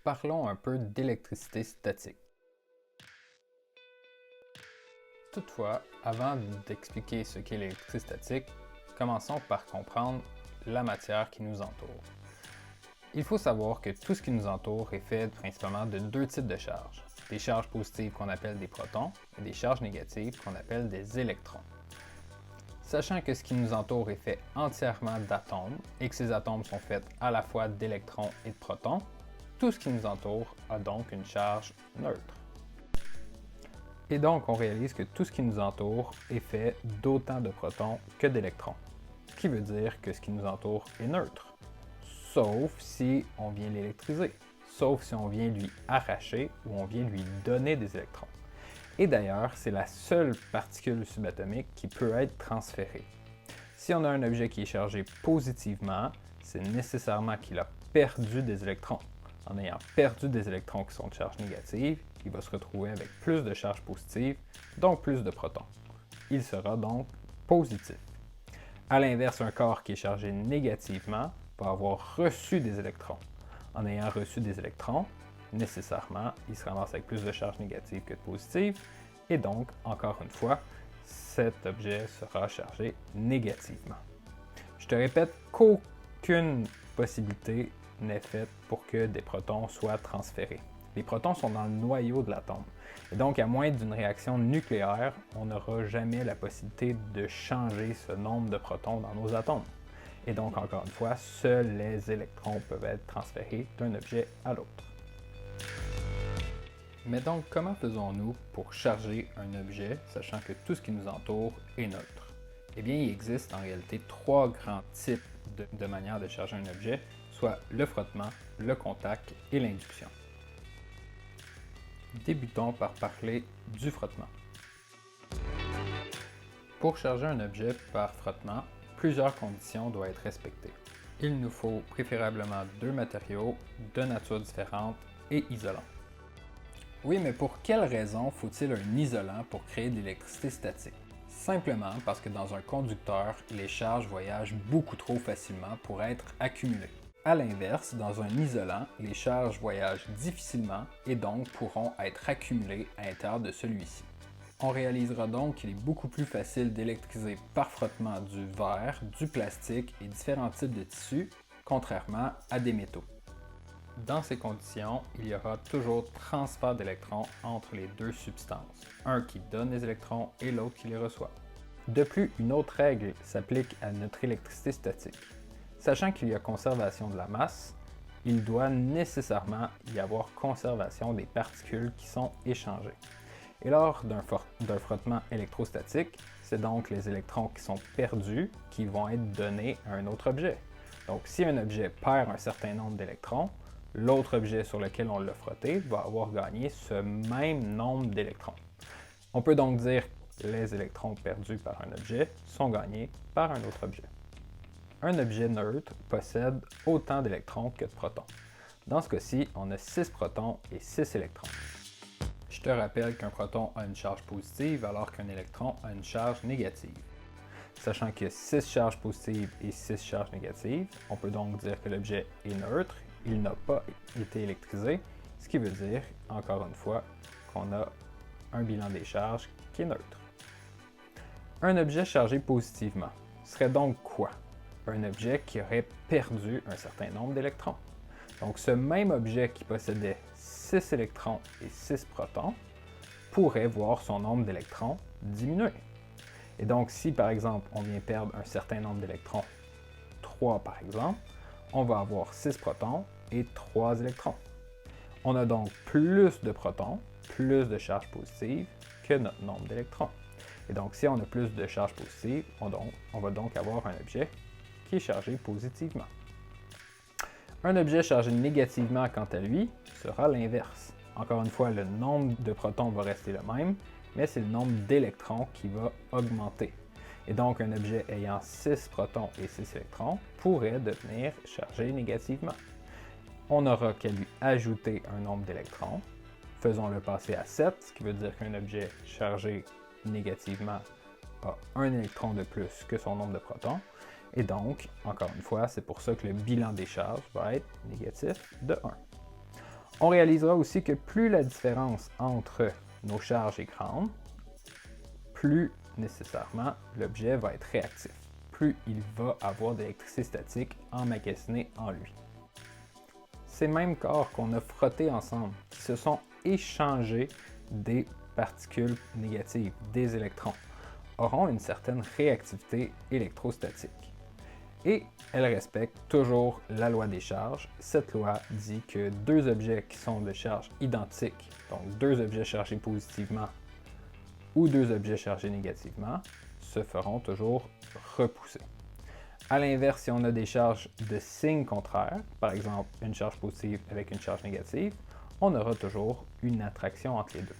parlons un peu d'électricité statique. Toutefois, avant d'expliquer ce qu'est l'électricité statique, commençons par comprendre la matière qui nous entoure. Il faut savoir que tout ce qui nous entoure est fait principalement de deux types de charges. Des charges positives qu'on appelle des protons et des charges négatives qu'on appelle des électrons. Sachant que ce qui nous entoure est fait entièrement d'atomes et que ces atomes sont faits à la fois d'électrons et de protons, tout ce qui nous entoure a donc une charge neutre. Et donc, on réalise que tout ce qui nous entoure est fait d'autant de protons que d'électrons, ce qui veut dire que ce qui nous entoure est neutre, sauf si on vient l'électriser, sauf si on vient lui arracher ou on vient lui donner des électrons. Et d'ailleurs, c'est la seule particule subatomique qui peut être transférée. Si on a un objet qui est chargé positivement, c'est nécessairement qu'il a perdu des électrons. En ayant perdu des électrons qui sont de charge négative, il va se retrouver avec plus de charge positive, donc plus de protons. Il sera donc positif. À l'inverse, un corps qui est chargé négativement va avoir reçu des électrons. En ayant reçu des électrons, nécessairement, il se ramasse avec plus de charge négative que de positive, et donc, encore une fois, cet objet sera chargé négativement. Je te répète qu'aucune possibilité n'est faite pour que des protons soient transférés. Les protons sont dans le noyau de l'atome, et donc à moins d'une réaction nucléaire, on n'aura jamais la possibilité de changer ce nombre de protons dans nos atomes. Et donc, encore une fois, seuls les électrons peuvent être transférés d'un objet à l'autre. Mais donc, comment faisons-nous pour charger un objet, sachant que tout ce qui nous entoure est neutre? Eh bien, il existe en réalité trois grands types de manières de charger un objet, soit le frottement, le contact et l'induction. Débutons par parler du frottement. Pour charger un objet par frottement, plusieurs conditions doivent être respectées. Il nous faut préférablement deux matériaux de nature différente et isolants. Oui, mais pour quelle raison faut-il un isolant pour créer de l'électricité statique? Simplement parce que dans un conducteur, les charges voyagent beaucoup trop facilement pour être accumulées. A l'inverse, dans un isolant, les charges voyagent difficilement et donc pourront être accumulées à l'intérieur de celui-ci. On réalisera donc qu'il est beaucoup plus facile d'électriser par frottement du verre, du plastique et différents types de tissus, contrairement à des métaux. Dans ces conditions, il y aura toujours transfert d'électrons entre les deux substances, un qui donne les électrons et l'autre qui les reçoit. De plus, une autre règle s'applique à notre électricité statique. Sachant qu'il y a conservation de la masse, il doit nécessairement y avoir conservation des particules qui sont échangées. Et lors d'un frottement électrostatique, c'est donc les électrons qui sont perdus qui vont être donnés à un autre objet. Donc si un objet perd un certain nombre d'électrons, l'autre objet sur lequel on l'a frotté va avoir gagné ce même nombre d'électrons. On peut donc dire que les électrons perdus par un objet sont gagnés par un autre objet. Un objet neutre possède autant d'électrons que de protons. Dans ce cas-ci, on a 6 protons et 6 électrons. Je te rappelle qu'un proton a une charge positive alors qu'un électron a une charge négative. Sachant qu'il y a 6 charges positives et 6 charges négatives, on peut donc dire que l'objet est neutre, il n'a pas été électrisé, ce qui veut dire, encore une fois, qu'on a un bilan des charges qui est neutre. Un objet chargé positivement serait donc quoi? Un objet qui aurait perdu un certain nombre d'électrons. Donc ce même objet qui possédait 6 électrons et 6 protons pourrait voir son nombre d'électrons diminuer. Et donc si par exemple on vient perdre un certain nombre d'électrons, 3 par exemple, on va avoir 6 protons et 3 électrons. On a donc plus de protons, plus de charges positives que notre nombre d'électrons. Et donc si on a plus de charges positives, on va donc avoir un objet qui est chargé positivement. Un objet chargé négativement, quant à lui, sera l'inverse. Encore une fois, le nombre de protons va rester le même, mais c'est le nombre d'électrons qui va augmenter. Et donc, un objet ayant 6 protons et 6 électrons pourrait devenir chargé négativement. On n'aura qu'à lui ajouter un nombre d'électrons. Faisons-le passer à 7, ce qui veut dire qu'un objet chargé négativement a un électron de plus que son nombre de protons. Et donc, encore une fois, c'est pour ça que le bilan des charges va être négatif de 1. On réalisera aussi que plus la différence entre nos charges est grande, plus nécessairement l'objet va être réactif, plus il va avoir d'électricité statique emmagasinée en lui. Ces mêmes corps qu'on a frottés ensemble, qui se sont échangés des particules négatives, des électrons, auront une certaine réactivité électrostatique. Et elle respecte toujours la loi des charges. Cette loi dit que deux objets qui sont de charge identique, donc deux objets chargés positivement ou deux objets chargés négativement, se feront toujours repousser. A l'inverse, si on a des charges de signe contraire, par exemple une charge positive avec une charge négative, on aura toujours une attraction entre les deux.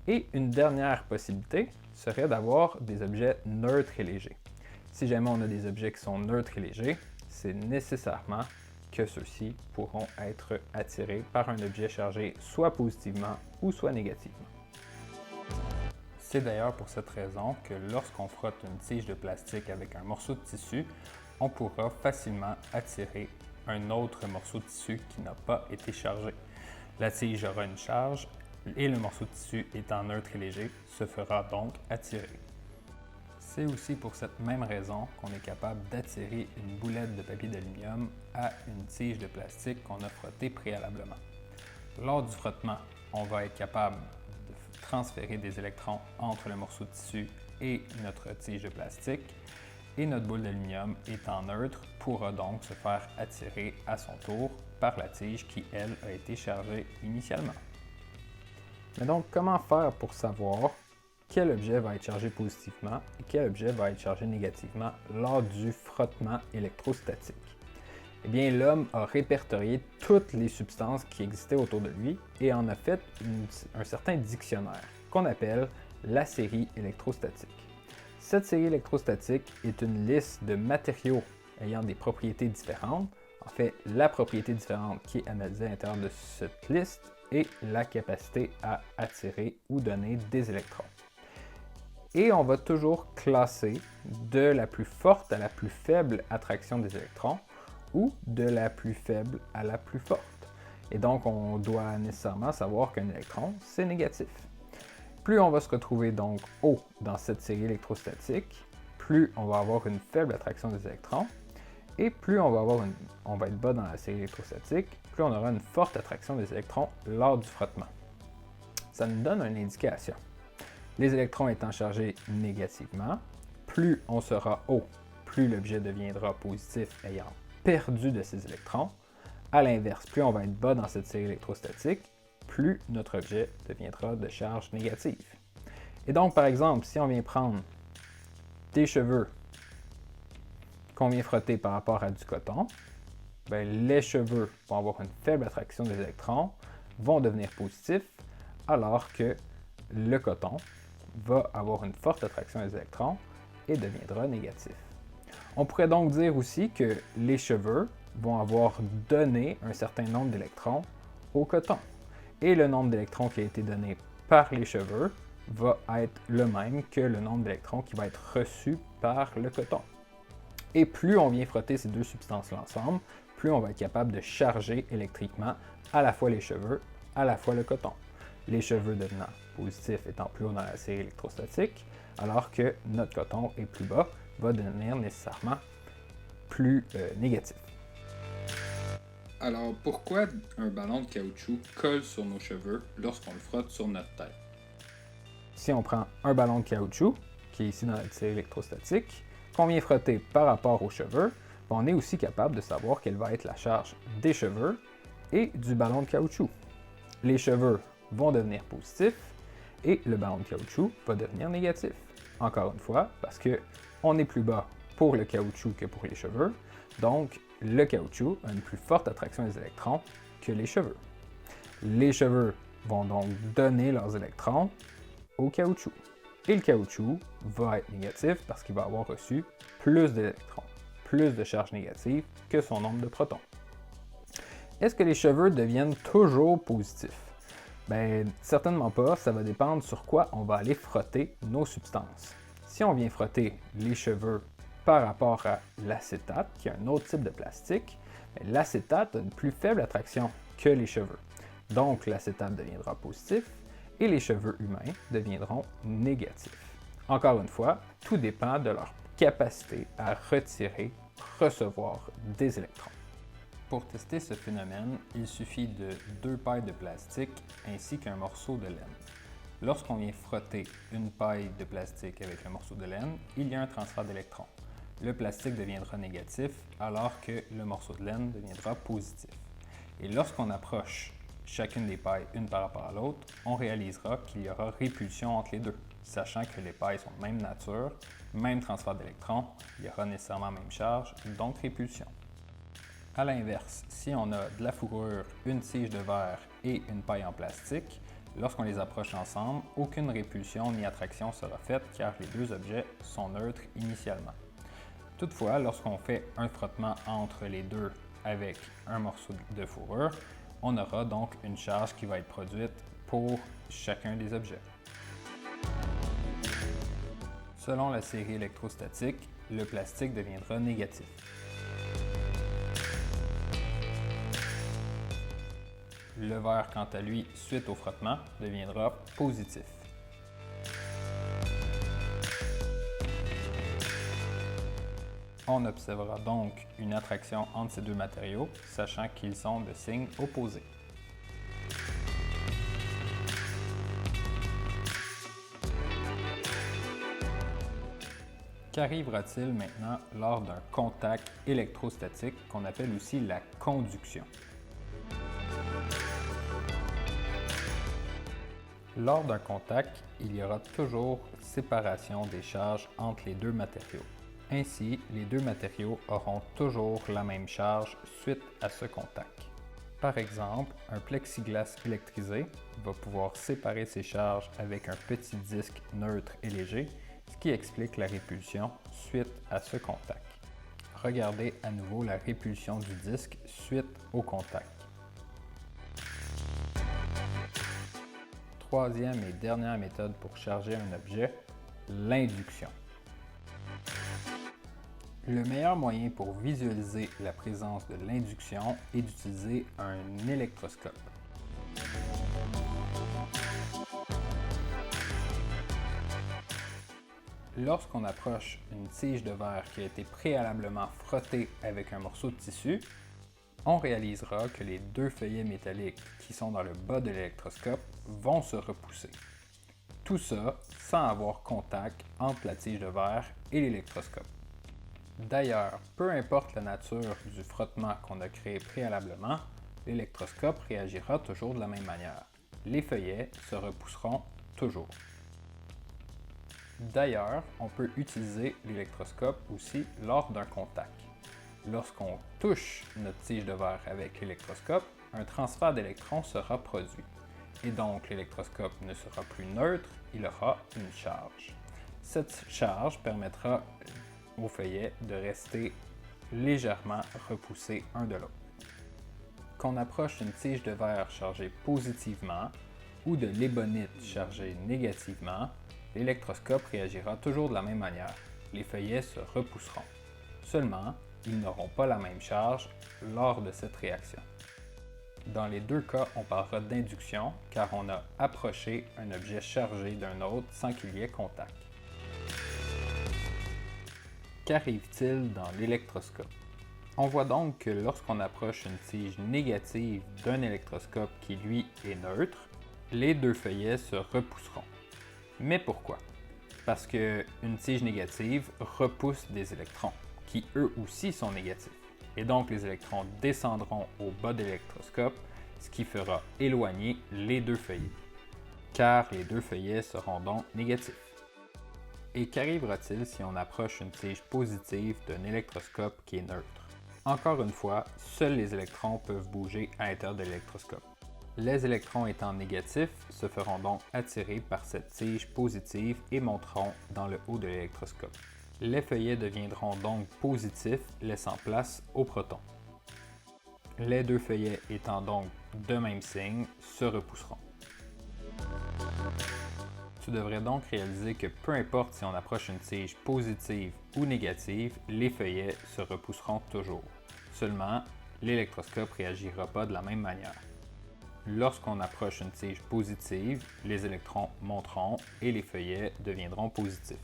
Et une dernière possibilité serait d'avoir des objets neutres et légers. Si jamais on a des objets qui sont neutres et légers, c'est nécessairement que ceux-ci pourront être attirés par un objet chargé soit positivement ou soit négativement. C'est d'ailleurs pour cette raison que lorsqu'on frotte une tige de plastique avec un morceau de tissu, on pourra facilement attirer un autre morceau de tissu qui n'a pas été chargé. La tige aura une charge et le morceau de tissu étant neutre et léger se fera donc attirer. C'est aussi pour cette même raison qu'on est capable d'attirer une boulette de papier d'aluminium à une tige de plastique qu'on a frottée préalablement. Lors du frottement, on va être capable de transférer des électrons entre le morceau de tissu et notre tige de plastique, et notre boule d'aluminium étant neutre pourra donc se faire attirer à son tour par la tige qui, elle, a été chargée initialement. Mais donc, comment faire pour savoir quel objet va être chargé positivement et quel objet va être chargé négativement lors du frottement électrostatique? Eh bien, l'homme a répertorié toutes les substances qui existaient autour de lui et en a fait un certain dictionnaire qu'on appelle la série électrostatique. Cette série électrostatique est une liste de matériaux ayant des propriétés différentes. En fait, la propriété différente qui est analysée à l'intérieur de cette liste est la capacité à attirer ou donner des électrons. Et on va toujours classer de la plus forte à la plus faible attraction des électrons ou de la plus faible à la plus forte. Et donc, on doit nécessairement savoir qu'un électron, c'est négatif. Plus on va se retrouver donc haut dans cette série électrostatique, plus on va avoir une faible attraction des électrons, et plus on va être bas dans la série électrostatique, plus on aura une forte attraction des électrons lors du frottement. Ça nous donne une indication. Les électrons étant chargés négativement, plus on sera haut, plus l'objet deviendra positif ayant perdu de ses électrons. A l'inverse, plus on va être bas dans cette série électrostatique, plus notre objet deviendra de charge négative. Et donc, par exemple, si on vient prendre des cheveux qu'on vient frotter par rapport à du coton, les cheveux vont avoir une faible attraction des électrons, vont devenir positifs, alors que le coton va avoir une forte attraction des électrons et deviendra négatif. On pourrait donc dire aussi que les cheveux vont avoir donné un certain nombre d'électrons au coton. Et le nombre d'électrons qui a été donné par les cheveux va être le même que le nombre d'électrons qui va être reçu par le coton. Et plus on vient frotter ces deux substances-là ensemble, plus on va être capable de charger électriquement à la fois les cheveux, à la fois le coton. Les cheveux devenant positifs étant plus haut dans la série électrostatique, alors que notre coton est plus bas, va devenir nécessairement plus négatif. Alors, pourquoi un ballon de caoutchouc colle sur nos cheveux lorsqu'on le frotte sur notre tête? Si on prend un ballon de caoutchouc, qui est ici dans la série électrostatique, qu'on vient frotter par rapport aux cheveux, on est aussi capable de savoir quelle va être la charge des cheveux et du ballon de caoutchouc. Les cheveux vont devenir positifs et le ballon de caoutchouc va devenir négatif. Encore une fois, parce qu'on est plus bas pour le caoutchouc que pour les cheveux, donc le caoutchouc a une plus forte attraction des électrons que les cheveux. Les cheveux vont donc donner leurs électrons au caoutchouc. Et le caoutchouc va être négatif parce qu'il va avoir reçu plus d'électrons, plus de charge négative que son nombre de protons. Est-ce que les cheveux deviennent toujours positifs? Certainement pas, ça va dépendre sur quoi on va aller frotter nos substances. Si on vient frotter les cheveux par rapport à l'acétate, qui est un autre type de plastique, l'acétate a une plus faible attraction que les cheveux. Donc l'acétate deviendra positif et les cheveux humains deviendront négatifs. Encore une fois, tout dépend de leur capacité à recevoir des électrons. Pour tester ce phénomène, il suffit de 2 pailles de plastique ainsi qu'un morceau de laine. Lorsqu'on vient frotter une paille de plastique avec le morceau de laine, il y a un transfert d'électrons. Le plastique deviendra négatif alors que le morceau de laine deviendra positif. Et lorsqu'on approche chacune des pailles une par rapport à l'autre, on réalisera qu'il y aura répulsion entre les deux. Sachant que les pailles sont de même nature, même transfert d'électrons, il y aura nécessairement même charge, donc répulsion. A l'inverse, si on a de la fourrure, une tige de verre et une paille en plastique, lorsqu'on les approche ensemble, aucune répulsion ni attraction sera faite car les deux objets sont neutres initialement. Toutefois, lorsqu'on fait un frottement entre les deux avec un morceau de fourrure, on aura donc une charge qui va être produite pour chacun des objets. Selon la série électrostatique, le plastique deviendra négatif. Le verre, quant à lui, suite au frottement, deviendra positif. On observera donc une attraction entre ces deux matériaux, sachant qu'ils sont de signes opposés. Qu'arrivera-t-il maintenant lors d'un contact électrostatique qu'on appelle aussi la conduction? Lors d'un contact, il y aura toujours séparation des charges entre les deux matériaux. Ainsi, les deux matériaux auront toujours la même charge suite à ce contact. Par exemple, un plexiglas électrisé va pouvoir séparer ses charges avec un petit disque neutre et léger, ce qui explique la répulsion suite à ce contact. Regardez à nouveau la répulsion du disque suite au contact. Troisième et dernière méthode pour charger un objet, l'induction. Le meilleur moyen pour visualiser la présence de l'induction est d'utiliser un électroscope. Lorsqu'on approche une tige de verre qui a été préalablement frottée avec un morceau de tissu, on réalisera que les deux feuillets métalliques qui sont dans le bas de l'électroscope vont se repousser. Tout ça sans avoir contact entre la tige de verre et l'électroscope. D'ailleurs, peu importe la nature du frottement qu'on a créé préalablement, l'électroscope réagira toujours de la même manière. Les feuillets se repousseront toujours. D'ailleurs, on peut utiliser l'électroscope aussi lors d'un contact. Lorsqu'on touche notre tige de verre avec l'électroscope, un transfert d'électrons sera produit. Et donc, l'électroscope ne sera plus neutre, il aura une charge. Cette charge permettra aux feuillets de rester légèrement repoussés un de l'autre. Qu'on approche une tige de verre chargée positivement ou de l'ébonite chargée négativement, l'électroscope réagira toujours de la même manière. Les feuillets se repousseront. Seulement, ils n'auront pas la même charge lors de cette réaction. Dans les deux cas, on parlera d'induction car on a approché un objet chargé d'un autre sans qu'il y ait contact. Qu'arrive-t-il dans l'électroscope? On voit donc que lorsqu'on approche une tige négative d'un électroscope qui lui est neutre, les deux feuillets se repousseront. Mais pourquoi? Parce qu'une tige négative repousse des électrons, qui eux aussi sont négatifs. Et donc les électrons descendront au bas de l'électroscope, ce qui fera éloigner les deux feuillets, car les deux feuillets seront donc négatifs. Et qu'arrivera-t-il si on approche une tige positive d'un électroscope qui est neutre? Encore une fois, seuls les électrons peuvent bouger à l'intérieur de l'électroscope. Les électrons étant négatifs se feront donc attirer par cette tige positive et monteront dans le haut de l'électroscope. Les feuillets deviendront donc positifs, laissant place aux protons. Les deux feuillets étant donc de même signe, se repousseront. Tu devrais donc réaliser que peu importe si on approche une tige positive ou négative, les feuillets se repousseront toujours. Seulement, l'électroscope ne réagira pas de la même manière. Lorsqu'on approche une tige positive, les électrons monteront et les feuillets deviendront positifs.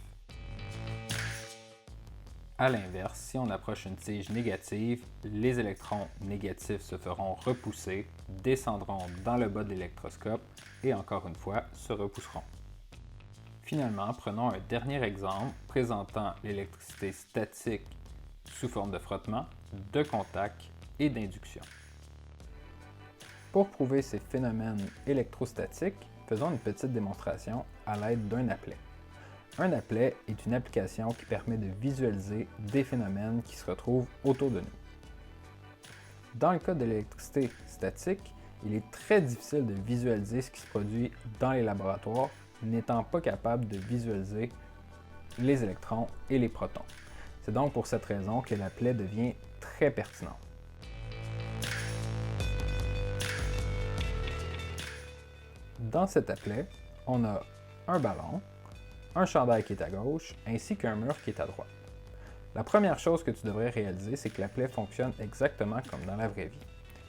A l'inverse, si on approche une tige négative, les électrons négatifs se feront repousser, descendront dans le bas de l'électroscope et encore une fois se repousseront. Finalement, prenons un dernier exemple présentant l'électricité statique sous forme de frottement, de contact et d'induction. Pour prouver ces phénomènes électrostatiques, faisons une petite démonstration à l'aide d'un applet. Un applet est une application qui permet de visualiser des phénomènes qui se retrouvent autour de nous. Dans le cas de l'électricité statique, il est très difficile de visualiser ce qui se produit dans les laboratoires, n'étant pas capable de visualiser les électrons et les protons. C'est donc pour cette raison que l'applet devient très pertinent. Dans cet applet, on a un ballon, un chandail qui est à gauche, ainsi qu'un mur qui est à droite. La première chose que tu devrais réaliser, c'est que l'applet fonctionne exactement comme dans la vraie vie.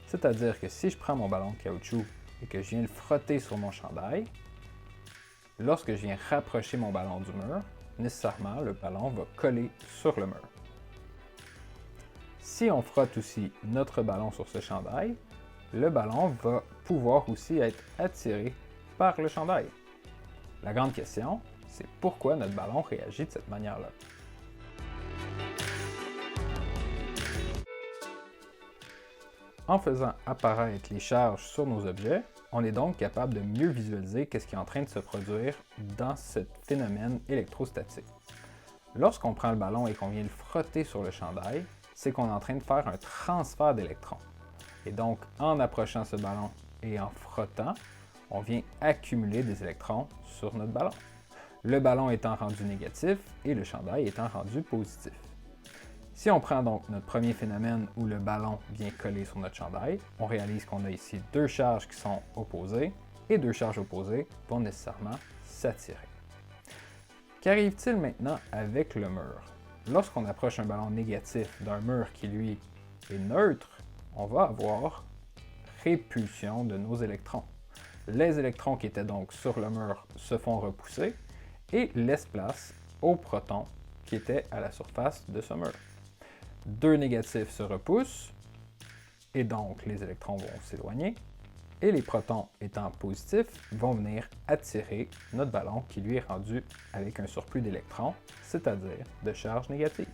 C'est-à-dire que si je prends mon ballon de caoutchouc et que je viens le frotter sur mon chandail, lorsque je viens rapprocher mon ballon du mur, nécessairement le ballon va coller sur le mur. Si on frotte aussi notre ballon sur ce chandail, le ballon va pouvoir aussi être attiré par le chandail. La grande question, c'est pourquoi notre ballon réagit de cette manière-là. En faisant apparaître les charges sur nos objets, on est donc capable de mieux visualiser ce qui est en train de se produire dans ce phénomène électrostatique. Lorsqu'on prend le ballon et qu'on vient le frotter sur le chandail, c'est qu'on est en train de faire un transfert d'électrons. Et donc, en approchant ce ballon et en frottant, on vient accumuler des électrons sur notre ballon. Le ballon étant rendu négatif et le chandail étant rendu positif. Si on prend donc notre premier phénomène où le ballon vient coller sur notre chandail, on réalise qu'on a ici deux charges qui sont opposées et deux charges opposées vont nécessairement s'attirer. Qu'arrive-t-il maintenant avec le mur? Lorsqu'on approche un ballon négatif d'un mur qui lui est neutre, on va avoir répulsion de nos électrons. Les électrons qui étaient donc sur le mur se font repousser et laissent place aux protons qui étaient à la surface de ce mur. Deux négatifs se repoussent et donc les électrons vont s'éloigner et les protons étant positifs vont venir attirer notre ballon qui lui est rendu avec un surplus d'électrons, c'est-à-dire de charge négative.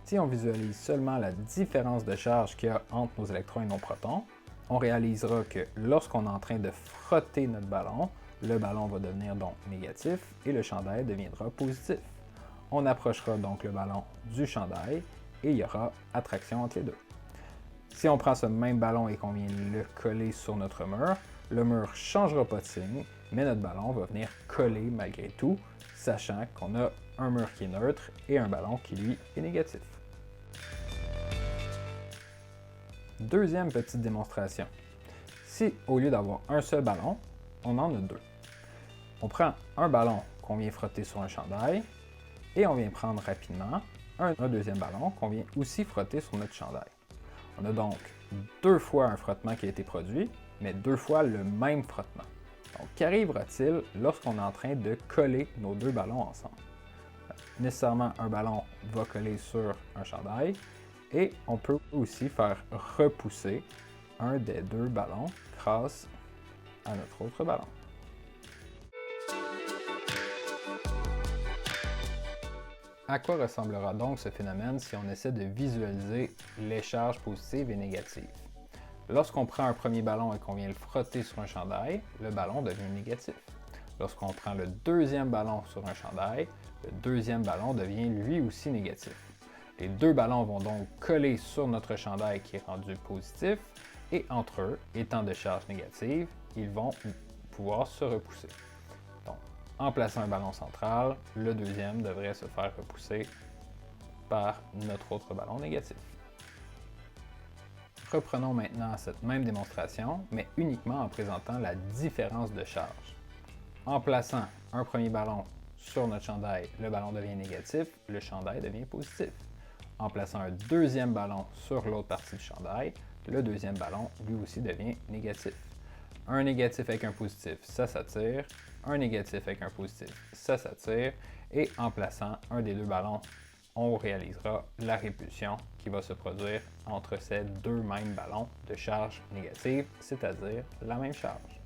Si on visualise seulement la différence de charge qu'il y a entre nos électrons et nos protons, on réalisera que lorsqu'on est en train de frotter notre ballon, le ballon va devenir donc négatif et le chandail deviendra positif. On approchera donc le ballon du chandail et il y aura attraction entre les deux. Si on prend ce même ballon et qu'on vient le coller sur notre mur, le mur ne changera pas de signe, mais notre ballon va venir coller malgré tout, sachant qu'on a un mur qui est neutre et un ballon qui lui est négatif. Deuxième petite démonstration. Si au lieu d'avoir un seul ballon, on en a deux. On prend un ballon qu'on vient frotter sur un chandail et on vient prendre rapidement un deuxième ballon qu'on vient aussi frotter sur notre chandail. On a donc deux fois un frottement qui a été produit, mais deux fois le même frottement. Donc, qu'arrivera-t-il lorsqu'on est en train de coller nos deux ballons ensemble? Nécessairement, un ballon va coller sur un chandail et on peut aussi faire repousser un des deux ballons grâce à notre autre ballon. À quoi ressemblera donc ce phénomène si on essaie de visualiser les charges positives et négatives? Lorsqu'on prend un premier ballon et qu'on vient le frotter sur un chandail, le ballon devient négatif. Lorsqu'on prend le deuxième ballon sur un chandail, le deuxième ballon devient lui aussi négatif. Les deux ballons vont donc coller sur notre chandail qui est rendu positif et entre eux, étant de charge négative, ils vont pouvoir se repousser. Donc, en plaçant un ballon central, le deuxième devrait se faire repousser par notre autre ballon négatif. Reprenons maintenant cette même démonstration, mais uniquement en présentant la différence de charge. En plaçant un premier ballon sur notre chandail, le ballon devient négatif, le chandail devient positif. En plaçant un deuxième ballon sur l'autre partie du chandail, le deuxième ballon lui aussi devient négatif. Un négatif avec un positif, ça s'attire. Un négatif avec un positif, ça s'attire. Et en plaçant un des deux ballons, on réalisera la répulsion qui va se produire entre ces deux mêmes ballons de charge négative, c'est-à-dire la même charge.